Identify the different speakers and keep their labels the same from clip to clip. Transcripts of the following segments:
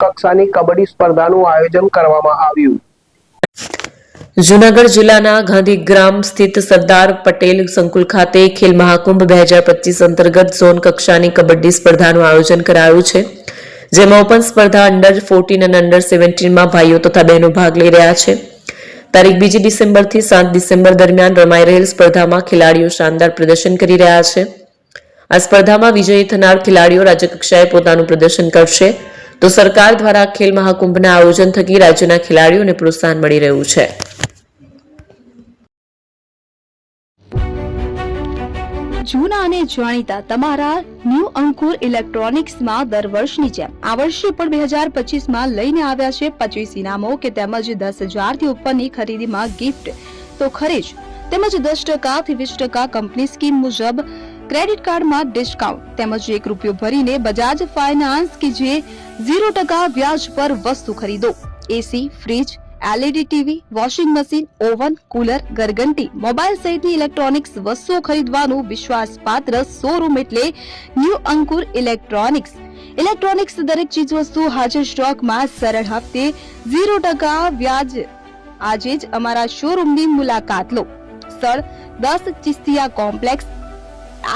Speaker 1: કક્ષાની કબડ્ડી સ્પર્ધાનું આયોજન કરવામાં આવ્યું।
Speaker 2: જૂનાગઢ જિલ્લાના ગાંધીગ્રામ સ્થિત સરદાર પટેલ સંકુલ ખાતે ખેલ મહાકુંભ 2025 અંતર્ગત ઝોન કક્ષાની કબડ્ડી સ્પર્ધાનું આયોજન કરાયું છે, જેમાં ઓપન સ્પર્ધા અંડર 14 અને અંડર 17 માં ભાઈઓ તથા બહેનો ભાગ લઈ રહ્યા છે। તારીખ 2 ડિસેમ્બરથી 7 ડિસેમ્બર દરમિયાન રમાઈ રહેલ સ્પર્ધામાં ખેલાડીઓ શાનદાર પ્રદર્શન કરી રહ્યા છે। આ સ્પર્ધામાં વિજયી થનાર ખેલાડીઓ રાજ્યકક્ષાએ પોતાનું પ્રદર્શન કરશે, તો સરકાર દ્વારા ખેલ મહાકુંભના આયોજન થકી રાજ્યના ખેલાડીઓને પ્રોત્સાહન મળી રહ્યું છે।
Speaker 3: જૂના અને જાણીતા તમારા ન્યૂ અંકુર ઇલેક્ટ્રોનિક્સમાં દર વર્ષની જેમ આ વર્ષે પણ 2025માં લઈને આવ્યા છે 25 ઇનામો કે તેમજ 10,000 થી ઉપરની ખરીદીમાં ગિફ્ટ તો ખરીદ તેમજ 10% થી 20% કંપની સ્કીમ મુજબ ક્રેડિટ કાર્ડમાં ડિસ્કાઉન્ટ તેમજ ₹1 ભરીને બજાજ ફાઇનાન્સ કે જે 0% વ્યાજ પર વસ્તુ ખરીદો। AC, fridge, LED TV, washing machine, oven, cooler, ગરગંટી, મોબાઈલ સહિતની ઇલેક્ટ્રોનિક્સ વસ્તુઓ ખરીદવાનું વિશ્વાસપાત્ર શોરૂમ એટલે ન્યૂ અંકુર ઇલેક્ટ્રોનિક્સ। ઇલેક્ટ્રોનિક્સ દરેક ચીજ વસ્તુ હાજર સ્ટોકમાં સરળ હપ્તે 0% વ્યાજ। આજે જ અમારા શોરૂમની મુલાકાત લો। સ્થળ 10 ચિસ્તિયા કોમ્પ્લેક્સ,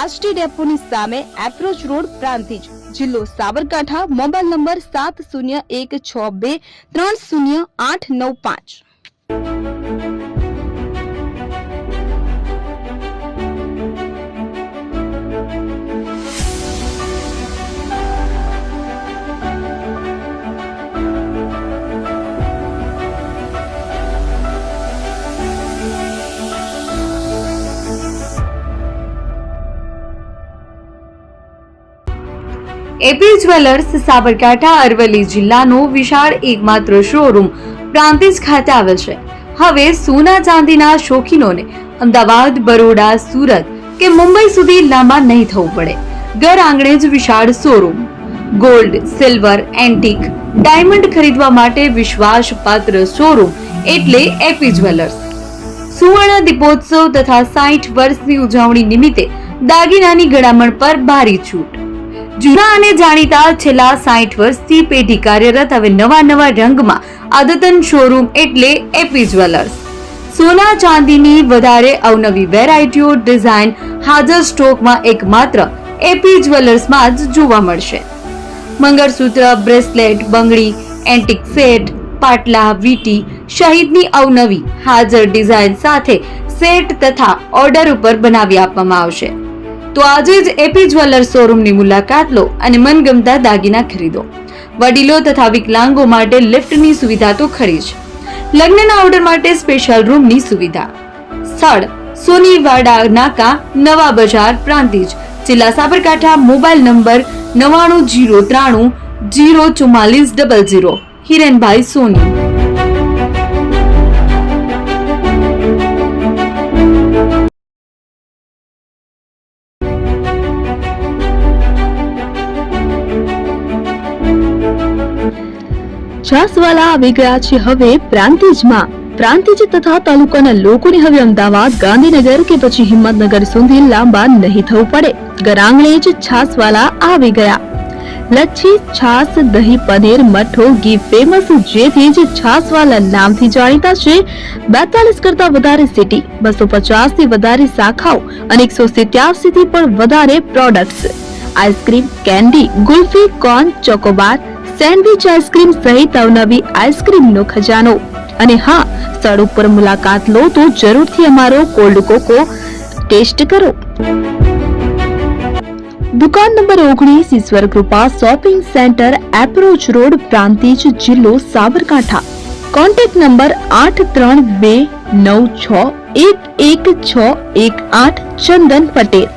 Speaker 3: આરટી ડેપોની સામે, એપ્રોચ રોડ, પ્રાંતિજ, જિલ્લો Sabarkantha. Mobile number 7012630895।
Speaker 4: AP jewellers Sabarkantha Aravalli જિલ્લાનો વિશાળ એકમાત્ર શોરૂમ પ્રાંતિજ ખાતે આવેલ છે। હવે સોના ચાંદીના શોખીનોને અમદાવાદ, બરોડા, સુરત કે મુંબઈ સુધી લાંબા નહીં થવું પડે। ઘર આંગણે જ વિશાળ showroom. Gold, silver, antique, diamond ખરીદવા માટે વિશ્વાસપાત્ર શોરૂમ એટલે એપી જ્વેલર્સ। સુવર્ણ દીપોત્સવ તથા 60 વર્ષની ઉજવણી નિમિત્તે દાગીનાની ગળામણ પર ભારી છૂટ। જૂના અને જાણીતા છેલ્લા 60 વર્ષથી પેઢી કાર્યરત હવે નવા રંગમાં અદ્યતન શોરૂમ એટલે એપી જ્વેલર્સ। સોના ચાંદીની વધારે અવનવી વેરાયટીઓ, ડિઝાઇન હાજર સ્ટોકમાં એકમાત્ર એપી જ્વેલર્સમાં જ જોવા મળશે। મંગળસૂત્ર, બ્રેસલેટ, બંગડી, એન્ટિક સેટ, પાટલા, વીટી સહિતની અવનવી હાજર ડિઝાઇન સાથે સેટ તથા ઓર્ડર ઉપર બનાવી આપવામાં આવશે। તો આજે જ એપી જ્વેલર્સ શોરૂમની મુલાકાત લો અને મનગમતા દાગીના ખરીદો। વડીલો તથા વિકલાંગો માટે લિફ્ટની સુવિધા તો ખરી જ, લગ્નના ઓર્ડર માટે સ્પેશિયલ રૂમની સુવિધા। સ્થળ સોનીવાડા નાકા, નવા બજાર, પ્રાંતિજ, જિલ્લા સાબરકાંઠા। Mobile number 9903004400। હિરેનભાઈ સોની।
Speaker 3: છાસવાલા આવી ગયા છે હવે પ્રાંતિજમાં। પ્રાંતિજ તથા તાલુકાના લોકોને હવે અમદાવાદ, ગાંધીનગર કે પછી હિંમતનગર સુધી લાંબા નહીં થવું પડે। ઘર આંગણે જ છાસવાલા આવી ગયા। લચ્છી, છાસ, દહીં, પનીર, મઠ્ઠો, ઘી ફેમસ, જેથી જ છાસવાલા નામથી જાણીતા છે। 42 કરતા વધારે સિટી, 250 થી વધારે શાખાઓ અને 187 થી પણ વધારે products. Ice cream, candy, kulfi, corn, Chocobar, sandwich ice cream સહિત અવનવી આઈસ્ક્રીમનો ખજાનો। અને હા, સ્થળ ઉપર મુલાકાત લો તો જરૂરથી અમારો કોલ્ડ કોકો ટેસ્ટ કરો। દુકાન number 19, Ishwar Krupa shopping centre, approach road, Prantij, જિલ્લો સાબરકાંઠા। Contact number 8329611618। ચંદન પટેલ।